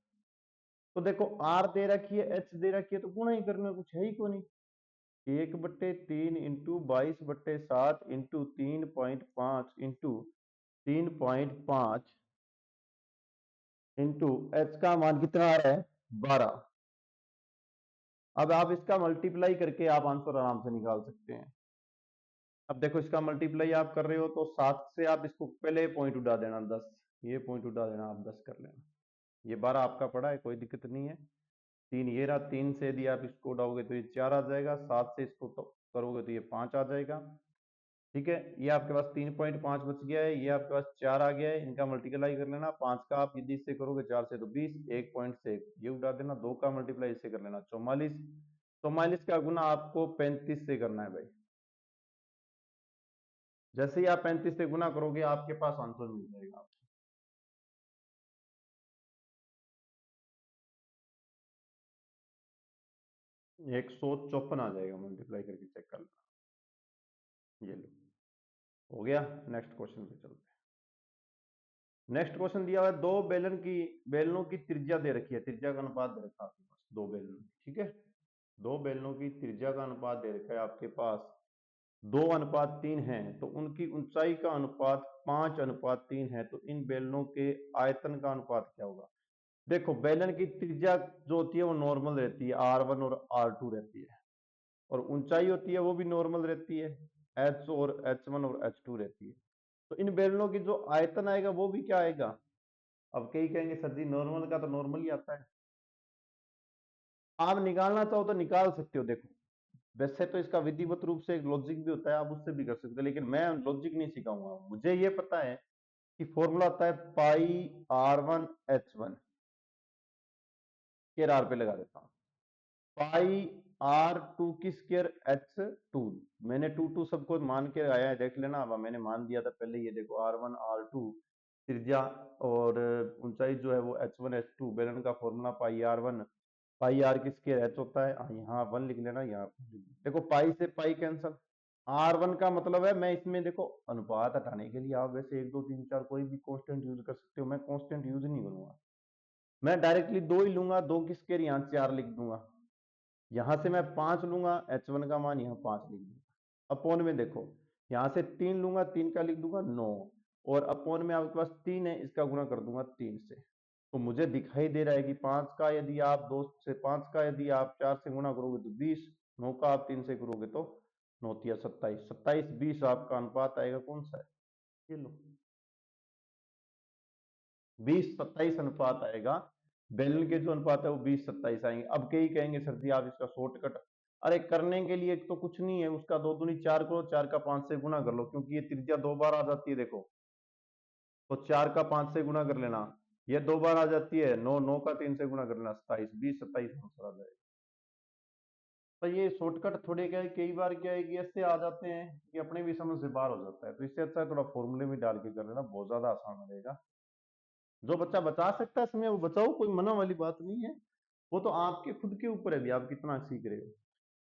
तो देखो आर दे रखी है, एच दे रखी है, तो गुणा ही करना, कुछ है ही को नहीं। 1/3 into 22/7 into 3.5 into 3.5 into H का मान कितना आ रहा है? 12। अब आप इसका मल्टीप्लाई करके आप आंसर आराम से निकाल सकते हैं। अब देखो इसका मल्टीप्लाई आप कर रहे हो तो 7 से आप इसको पहले पॉइंट उड़ा देना 10, ये पॉइंट उड़ा देना, आप 10 कर लेना। ये 12 आपका पड़ा है, कोई दिक्कत नहीं है। 3 ये रहा, 3 से यदि आप इसको उड़ाओगे तो ये 4 आ जाएगा, 7 से इसको तो करोगे तो ये 5 आ जाएगा। ठीक है, ये आपके पास 3.5 बच गया है, ये आपके पास 4 आ गया है, इनका मल्टीप्लाई कर लेना। 5 का आप यदि इससे करोगे 4 से तो 20, 1 पॉइंट से ये उड़ा देना, 2 का मल्टीप्लाई इससे कर लेना 44, 44 का गुना आपको 35 से करना है भाई। जैसे ही आप 35 से गुना करोगे आपके पास आंसर मिल जाएगा। 154 आ जाएगा, मल्टीप्लाई करके चेक कर लेना। ये लो, हो गया। नेक्स्ट क्वेश्चन पे चलते हैं। नेक्स्ट क्वेश्चन दिया हुआ है, दो बेलनों की त्रिज्या दे रखी है, त्रिज्या का अनुपात दे रखा है आपके पास, दो बेलनों, ठीक है। दो बेलनों की त्रिज्या का अनुपात दे रखा है आपके पास, 2:3 है, तो उनकी ऊंचाई का अनुपात 5:3 है, तो इन बेलनों के आयतन का अनुपात क्या होगा? देखो बेलन की त्रिज्या जो होती है वो नॉर्मल रहती है, R1 और R2 रहती है, और ऊंचाई होती है वो भी नॉर्मल रहती है, H और H1 और H2 रहती है। तो इन बेलनों की जो आयतन आएगा वो भी क्या आएगा? अब कई कहेंगे सर जी नॉर्मल का तो नॉर्मल ही आता है। आप निकालना चाहो तो निकाल सकते हो। देखो वैसे तो इसका विधिवत रूप से एक लॉजिक भी होता है, आप उससे भी कर सकते हो, लेकिन मैं लॉजिक नहीं सिखाऊंगा। मुझे ये पता है कि फॉर्मूला होता है πr1h1 के आर पे लगा देता हूं, πr2 की स्क्वायर h2। मैंने टू टू सबको मान के आया है, देख लेना। अब मैंने मान दिया था पहले, ये देखो R1 R2 त्रिज्या और ऊंचाई जो है वो H1 H2, बेलन का फॉर्मूला πr1, पाई आर की स्क्वायर एच होता है, यहाँ 1 लिख लेना, यहाँ देखो पाई से पाई कैंसल। R1 का मतलब है, मैं इसमें देखो अनुपात हटाने के लिए आप वैसे 1 2 3 4 कोई भी कांस्टेंट यूज कर सकते हो, मैं कांस्टेंट यूज नहीं करूंगा। मैं डायरेक्टली 2 ही लूंगा, 2 की स्क्वायर यहाँ 4 लिख दूंगा, यहां से मैं 5 लूंगा, H1 का मान यहाँ 5 लिख दूंगा। अपोन में देखो यहां से 3 लूंगा, 3 का लिख दूंगा 9, और अपोन में आपके पास 3 है, इसका गुणा कर दूंगा 3 से। तो मुझे दिखाई दे रहा है कि 5 का यदि आप 2 से 5 का यदि आप 4 से गुणा करोगे तो 20, 9 का आप 3 से करोगे तो 9 तिया 27, 27 20 आपका अनुपात आएगा, कौन सा है? ये लो, 20:27 अनुपात आएगा। बेलन के जो अनुपात है वो 20:27 आएंगे। अब कई कहेंगे सर जी आप इसका शॉर्टकट, अरे करने के लिए तो कुछ नहीं है, उसका 2 दूनी 4 करो, 4 का 5 से गुणा कर लो, क्योंकि ये त्रिज्या 2 बार आ जाती है देखो, तो 4 का 5 से गुणा कर लेना, ये 2 बार आ जाती है, 9 9 का 3 से गुणा कर लेना, 27 20:27 आंसर आ जाएगा। तो ये शॉर्टकट थोड़े क्या है, कई बार क्या है कि ऐसे आ जाते हैं कि अपने भी समझ से बाहर हो जाता है, तो इससे अच्छा है थोड़ा फॉर्मूले में डाल के कर लेना, बहुत ज्यादा आसान रहेगा। जो बच्चा बचा सकता है समय वो बचाओ, कोई मना वाली बात नहीं है, वो तो आपके खुद के ऊपर है भी, आप कितना सीख रहे हो।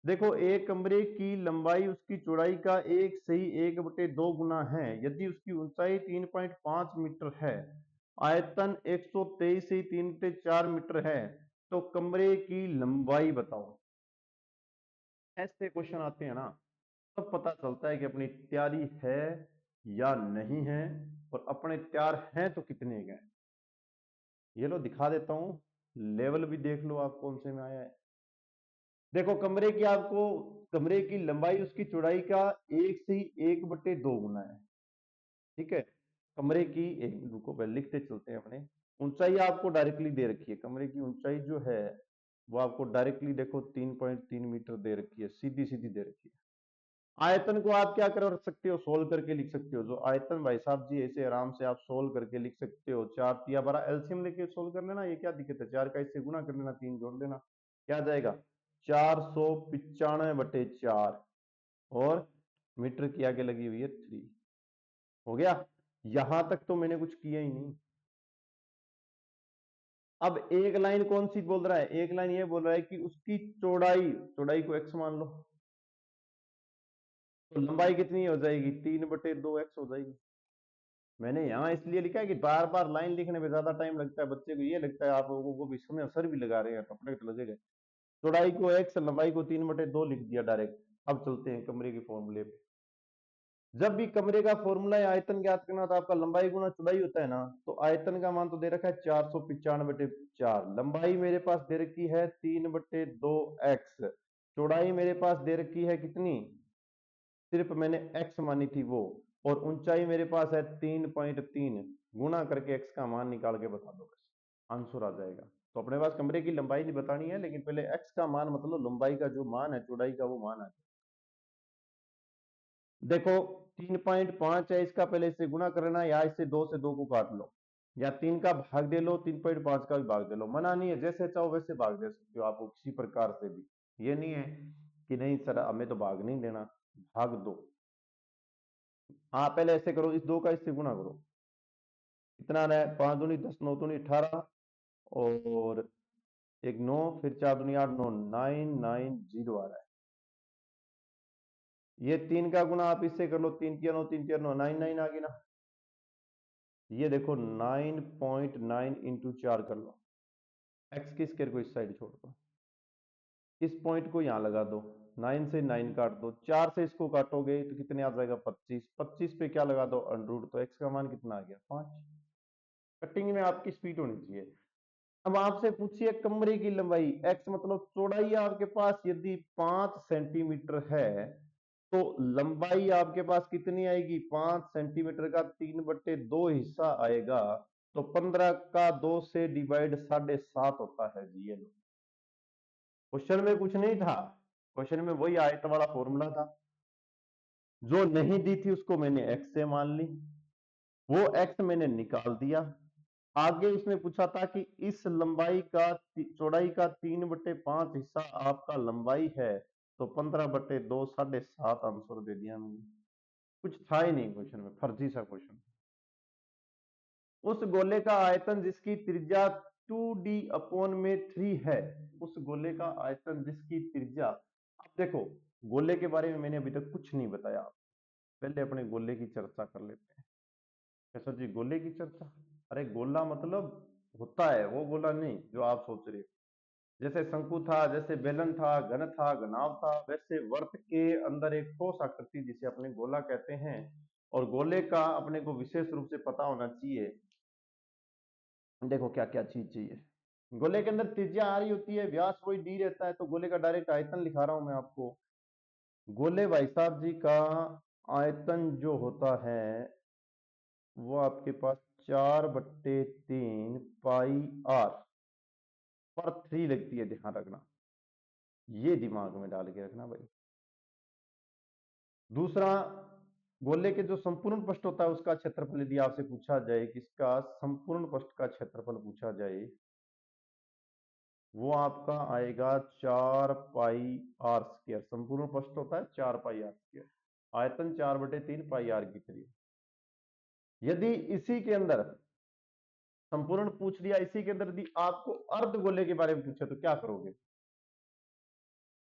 देखो एक कमरे की लंबाई उसकी चौड़ाई का 1/1/2 गुना है। यदि उसकी ऊंचाई 3.5 मीटर है, आयतन 123 मीटर है, तो कमरे की लंबाई बताओ। ऐसे क्वेश्चन आते हैं ना, तब पता चलता है कि अपनी तैयारी है या नहीं है, और अपने तैयार हैं तो कितने गए। ये लो दिखा देता हूं, लेवल भी देख लो आप कौन से में आया है। देखो कमरे की लंबाई उसकी चौड़ाई का 1/1/2 गुना है। ठीक है, कमरे की एक रुको पहले लिखते चलते हैं अपने। ऊंचाई आपको डायरेक्टली दे रखी है, कमरे की ऊंचाई जो है वो आपको डायरेक्टली देखो 3.3 मीटर दे रखी है, सीधी सीधी दे रखी है। आयतन को आप क्या कर सकते हो, सोल्व करके लिख सकते हो। जो आयतन भाई साहब जी ऐसे आराम से आप सोल्व करके लिख सकते हो। 4 तिया 12 एलसीएम लेके सोल्व कर लेना, ये क्या दिक्कत है। 4 का इससे गुना कर लेना, 3 जोड़ लेना, क्या आ जाएगा 495/4, और मीटर की आगे लगी हुई है 3। हो गया, यहां तक तो मैंने कुछ किया ही नहीं। अब एक लाइन कौन सी बोल रहा है, एक लाइन ये बोल रहा है कि उसकी चौड़ाई, चौड़ाई को x मान लो, तो लंबाई कितनी हो जाएगी 3/2x हो जाएगी। मैंने यहाँ इसलिए लिखा है कि बार बार लाइन लिखने में ज्यादा टाइम लगता है, बच्चे को ये लगता है आप लोगों को भी समय असर भी लगा रहे हैं, तो अपने तो लगेगा। चौड़ाई को x, लंबाई को 3/2 लिख दिया डायरेक्ट। अब चलते हैं कमरे के फॉर्मूले पे। जब भी कमरे का फॉर्मूला या आयतन ज्ञात करना तो आपका लंबाई गुना चौड़ाई होता है ना, तो आयतन का मान तो दे रखा है 495/4, लंबाई मेरे पास दे रखी है 3/2x, चौड़ाई मेरे पास दे रखी है कितनी, सिर्फ मैंने x मानी थी वो, और ऊंचाई मेरे पास है 3.3, गुना करके x का मान निकाल के बता दो, बस आंसर आ जाएगा। तो अपने पास कमरे की लंबाई नहीं बतानी है, लेकिन पहले x का मान मतलब लंबाई का जो मान है, चौड़ाई का वो मान है। देखो 3.5 है, इसका पहले इससे गुना करना, या इससे 2 से 2 को काट लो, या 3 का भाग दे लो, 3.5 का भी भाग दे लो, मना नहीं है, जैसे चाहो वैसे भाग दे सकते हो आप किसी प्रकार से भी। ये नहीं है कि नहीं सर हमें तो भाग नहीं देना, भाग दो। हाँ पहले ऐसे करो, इस 2 का इससे गुना करो, कितना रहा है 5 दूनी 10, 9 दूनी 18, और एक 9, फिर 4 दूनी 8, 9 990 आ रहा है। ये 3 का गुना आप इससे कर लो, 3 तिया 9, 3 तिया 9, 99 आ गई ना। ये देखो 9.9 इंटू 4 कर लो, एक्स की स्क्वायर को इस साइड छोड़ दो, इस पॉइंट को यहां लगा दो, 9 से 9 काट दो, 4 से इसको काटोगे तो कितने आ जाएगा 25, 25 पे क्या लगा दो अंडरूट, तो एक्स का मान कितना आ गया 5। कटिंग में आपकी स्पीड होनी चाहिए। अब आपसे पूछिए कमरे की लंबाई, एक्स मतलब चौड़ाई आपके पास यदि 5 सेंटीमीटर है, तो लंबाई आपके पास कितनी आएगी, 5 सेंटीमीटर का 3/2 हिस्सा आएगा, तो 15 का 2 से डिवाइड 7.5 होता है जी। ये लो, क्वेश्चन में कुछ नहीं था, क्वेश्चन में वही आयत वाला फॉर्मूला था, जो नहीं दी थी उसको मैंने एक्स से मान ली, वो एक्स मैंने निकाल दिया। आगे इसने पूछा था कि इस लंबाई का चौड़ाई का 3/5 हिस्सा आपका लंबाई है, तो 15/2 7.5 आंसर दे दिया मैंने। कुछ था ही नहीं क्वेश्चन में, फर्जी सा क्वेश्चन। उस गोले का आयतन जिसकी त्रिज्या 2d/3 है, उस गोले का आयतन जिसकी त्रिज्या, अब देखो गोले के बारे में मैंने अभी तक कुछ नहीं बताया, पहले अपने गोले की चर्चा कर लेते हैं। कैसा जी गोले की चर्चा, अरे गोला मतलब होता है वो गोला नहीं जो आप सोच रहे हो। जैसे शंकु था, जैसे बेलन था, घन था, घनाव था, वैसे वर्त के अंदर एक ठोस आकृति जिसे अपने गोला कहते हैं। और गोले का अपने को विशेष रूप से पता होना चाहिए, देखो क्या क्या चीज चाहिए। गोले के अंदर त्रिज्या आ रही होती है, व्यास वही डी रहता है, तो गोले का डायरेक्ट आयतन लिखा रहा हूं मैं आपको। गोले भाई साहब जी का आयतन जो होता है वो आपके पास 4/3 पाई r/3 लगती है, ध्यान रखना, ये दिमाग में डाल के रखना भाई। दूसरा, गोले के जो संपूर्ण पृष्ठ होता है उसका क्षेत्रफल यदि आपसे पूछा जाए, किसका संपूर्ण पृष्ठ का क्षेत्रफल पूछा जाए, वो आपका आएगा 4 पाई r²। संपूर्ण पृष्ठ होता है 4 पाई r², आयतन 4/3 पाई r की करीब। यदि इसी के अंदर संपूर्ण पूछ लिया, इसी के अंदर यदि आपको अर्ध गोले के बारे में पूछे तो क्या करोगे।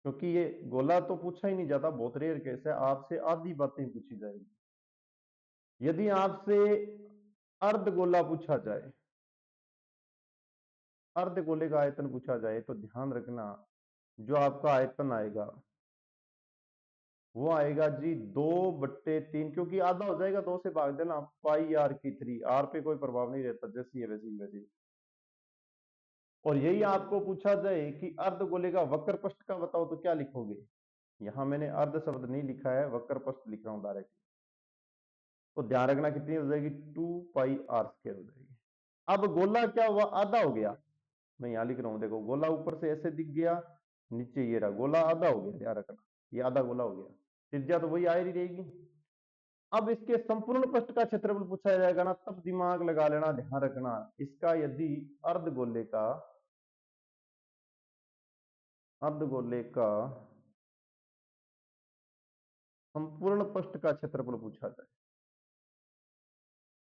क्योंकि ये गोला तो पूछा ही नहीं जाता, बहुत रेयर केस है, आपसे आधी बातें पूछी जाएगी। यदि आपसे अर्ध गोला पूछा जाए, अर्ध गोले का आयतन पूछा जाए, तो ध्यान रखना जो आपका आयतन आएगा वो आएगा जी 2/3, क्योंकि आधा हो जाएगा, 2 से भाग देना, पाई आर की 3, आर पे कोई प्रभाव नहीं रहता, जैसी है वैसी वैसी। और यही आपको पूछा जाए कि अर्ध गोले का वक्र पृष्ठ का बताओ, तो क्या लिखोगे? यहां मैंने अर्ध शब्द नहीं लिखा है, वक्र पृष्ठ लिख रहा हूं डायरेक्ट। तो ध्यान रखना कितनी हो जाएगी, 2 पाई r² हो जाएगी। अब गोला क्या हुआ, आधा हो गया। मैं यहां लिख रहा हूं, देखो गोला ऊपर से ऐसे दिख गया, नीचे ये रहा, गोला आधा हो गया, ध्यान रखना ये आधा गोला हो गया, त्रिज्या तो वही आ ही रहेगी। अब इसके संपूर्ण पृष्ठ का क्षेत्रफल पूछा जाएगा ना, तब दिमाग लगा लेना, ध्यान रखना, इसका यदि अर्धगोले का अर्धगोले का संपूर्ण पृष्ठ का क्षेत्रफल पूछा जाए,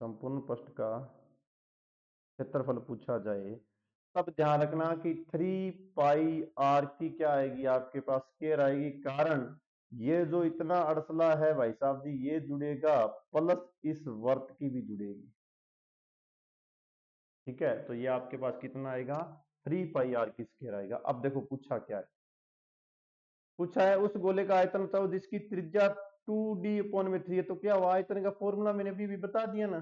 संपूर्ण पृष्ठ का क्षेत्रफल पूछा जाए, तब ध्यान रखना कि 3 पाई r की क्या आएगी, आपके पास स्क्वायर आएगी। कारण ये जो इतना अड़सला है भाई साहब जी, ये जुड़ेगा प्लस इस वर्त की भी जुड़ेगी, ठीक है। तो ये आपके पास कितना आएगा, 3 पाई r की स्क्वायर आएगा। अब देखो पूछा क्या है, पूछा है उस गोले का आयतन बताओ जिसकी त्रिज्या 2d/3 है। तो क्या हुआ, आयतन का फॉर्मूला मैंने अभी भी बता दिया ना,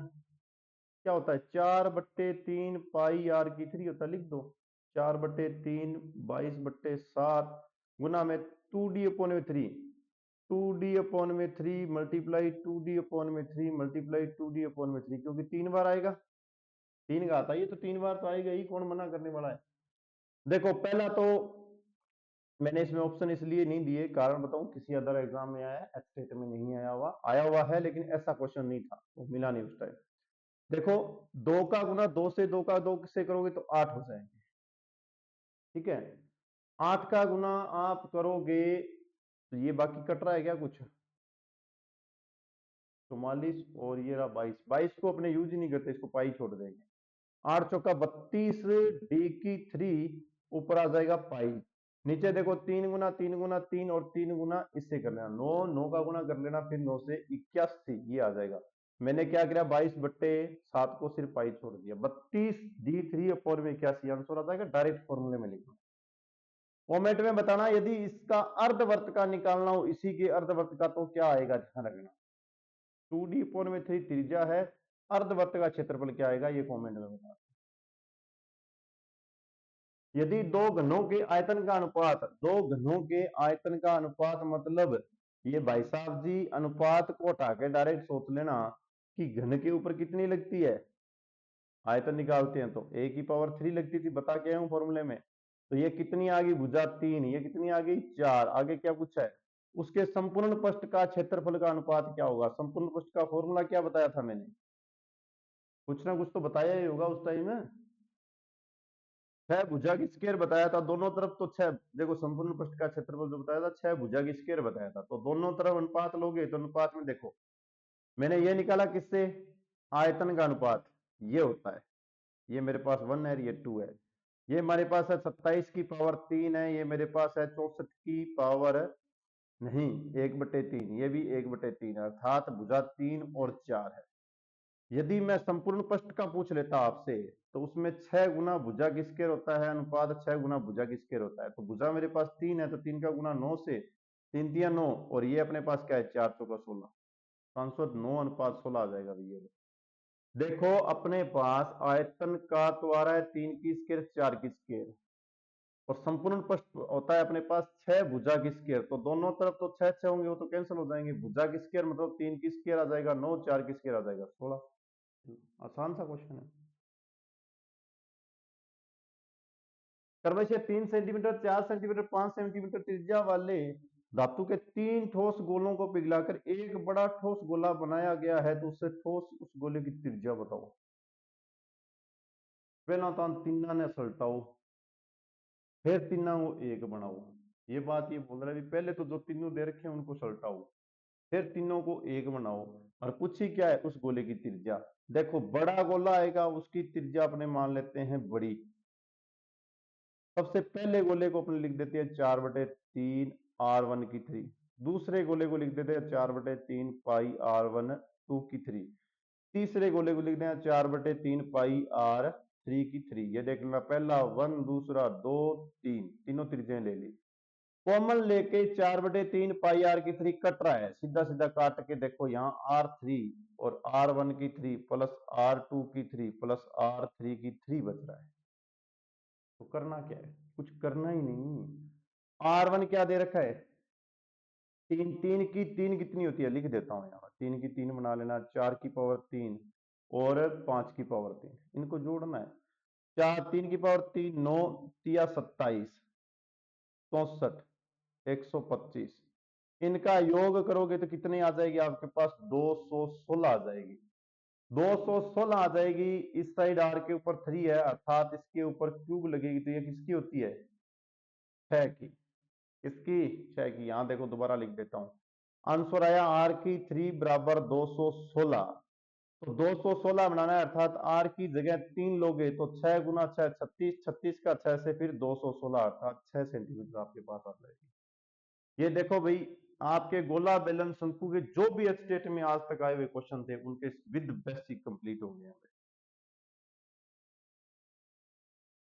क्या होता है, 4/3 पाई r की 3 होता है, लिख दो 4/3 22/7 गुना में 2d/3, 2d/3 multiply 2d/3 multiply 2d/3, क्योंकि 3 बार आएगा, 3 का आता है, ये तो 3 बार तो आएगा ही, कौन मना करने वाला है। देखो पहला तो मैंने इसमें ऑप्शन इसलिए नहीं दिए, कारण बताऊं, किसी अदर एग्जाम में आया है, एचटेट में नहीं आया हुआ है, लेकिन ऐसा क्वेश्चन नहीं था, वो मिला नहीं उस टाइम। देखो 2 का गुना 2 से, 2 का 2 से करोगे तो 8 हो जाएंगे, ठीक है। 8 का गुना आप करोगे तो ये बाकी कट रहा है क्या कुछ, 44, और ये रहा 22, 22 को अपने यूज ही नहीं करते, इसको पाई छोड़ देंगे। 8 चौका 32, d/3 ऊपर आ जाएगा पाई, नीचे देखो 3 गुना 3 गुना 3 और 3 गुना इससे कर लेना 9, 9 का गुना कर लेना, फिर 9 से 81 ये आ जाएगा। मैंने क्या किया, 22/7 को सिर्फ पाई छोड़ दिया, 32d3/81 आंसर आ जाएगा, डायरेक्ट फॉर्मूले में लिखना। कॉमेंट में बताना यदि इसका अर्धवर्त का निकालना हो, इसी के अर्धवर्त का, तो क्या आएगा, ध्यान रखना। 2d/3 त्रिज्या है, अर्धवर्त का क्षेत्रफल क्या आएगा, ये कॉमेंट में बताना। यदि दो घनों के आयतन का अनुपात, दो घनों के आयतन का अनुपात मतलब ये भाई साहब जी अनुपात को हटा के डायरेक्ट सोच लेना कि घन के ऊपर कितनी लगती है, आयतन निकालते हैं तो a⁻³ लगती थी, बता के आया हूं फॉर्मूले में। तो ये कितनी आ गई, भुजा 3, ये कितनी आ गई 4, आगे क्या पूछा है, उसके संपूर्ण पृष्ठ का क्षेत्रफल का अनुपात क्या होगा। संपूर्ण पृष्ठ का फॉर्मूला क्या बताया था मैंने, कुछ ना कुछ तो बताया ही होगा उस टाइम में, 6 भुजा की स्क्वायर बताया था, दोनों तरफ तो 6, देखो संपूर्ण पृष्ठ का क्षेत्रफल जो बताया था 6 भुजा की स्क्वायर बताया था, तो दोनों तरफ अनुपात लोगे तो अनुपात में देखो मैंने ये निकाला किससे, आयतन का अनुपात, ये होता है, ये मेरे पास 1 है, ये 2 है, ये हमारे पास है 27 की पावर 3 है, ये मेरे पास है 64 की पावर नहीं 1/3, ये भी 1/3 है, अर्थात भुजा 3 और 4 है। यदि मैं संपूर्ण पृष्ठ का पूछ लेता आपसे, तो उसमें 6 गुना भुजा की स्क्वायर होता है, अनुपात 6 गुना भुजा की स्क्वायर होता है। तो भुजा मेरे पास 3 है, तो 3 का गुना 9 से, 3×3 = 9, और ये अपने पास क्या है 4×4 = 16, 509:16 आ जाएगा भैया। देखो अपने पास आयतन का तो आ रहा है 3 की स्क्वायर 4 की स्क्वायर, और संपूर्ण पृष्ठ होता है अपने पास 6 भुजा की स्क्वायर, तो दोनों तरफ तो 6 6 होंगे, वो तो कैंसिल हो जाएंगे, भुजा की स्क्वायर मतलब 3 की स्क्वायर आ जाएगा 9, 4 की स्क्वायर आ जाएगा 16। आसान सा क्वेश्चन है। कर्वश 3 सेंटीमीटर 4 सेंटीमीटर 5 सेंटीमीटर त्रिज्या वाले धातु के 3 ठोस गोलों को पिघलाकर एक बड़ा ठोस गोला बनाया गया है, तो उससे ठोस उस गोले की त्रिज्या बताओ। पहला तो तीना ने सलटाओ, फिर तीनों को एक बनाओ, ये बात ये बोल रहा है, पहले तो जो तीनों दे रखे हैं उनको सलटाओ, फिर तीनों को एक बनाओ, और पूछी क्या है, उस गोले की त्रिज्या। देखो बड़ा गोला आएगा उसकी त्रिज्या अपने मान लेते हैं बड़ी, सबसे पहले गोले को अपन लिख देते हैं 4/3 r1 की 3। दूसरे गोले को लिख देते हैं 4/3 पाई r1 2 की 3। तीसरे गोले को लिख दें 4/3 पाई r3 की 3। ये देख लेना, पहला 1, दूसरा 2, 3, तीनों त्रिज्याएं ले ली। कॉमन लेके 4/3 पाई r की 3 कट रहा है, सीधा सीधा काट के देखो यहाँ r3 और r1 की 3 प्लस r2 की 3 प्लस r3 की 3 बच रहा है। तो करना क्या है, कुछ करना ही नहीं। r1 क्या दे रखा है, 3। 3 की 3 कितनी होती है, लिख देता हूं यहाँ, 3 की 3 बना लेना, 4 की पावर 3 और 5 की पावर 3, इनको जोड़ना है। 4, 3 की पावर 3, 9 तिया 27, 64, 125। इनका योग करोगे तो कितनी आ जाएगी आपके पास, 216 आ जाएगी। 216 आ जाएगी। इस साइड आर के ऊपर 3 है, अर्थात इसके ऊपर क्यूब लगेगी, तो ये किसकी होती है, 6 की। इसकी 6 की। यहां देखो दोबारा लिख देता हूं, आंसर आया r3 बराबर 216। तो 216 बनाना है, अर्थात r की जगह 3 लोगे तो 6 गुना 6 36, 36 का 6 से फिर 216, अर्थात 6 सेंटीमीटर आपके पास आ जाएगी। ये देखो भाई, आपके गोला बेलन शंकु के जो भी स्टेट में आज तक आए हुए क्वेश्चन थे उनके विद बेसिक कंप्लीट हो गए।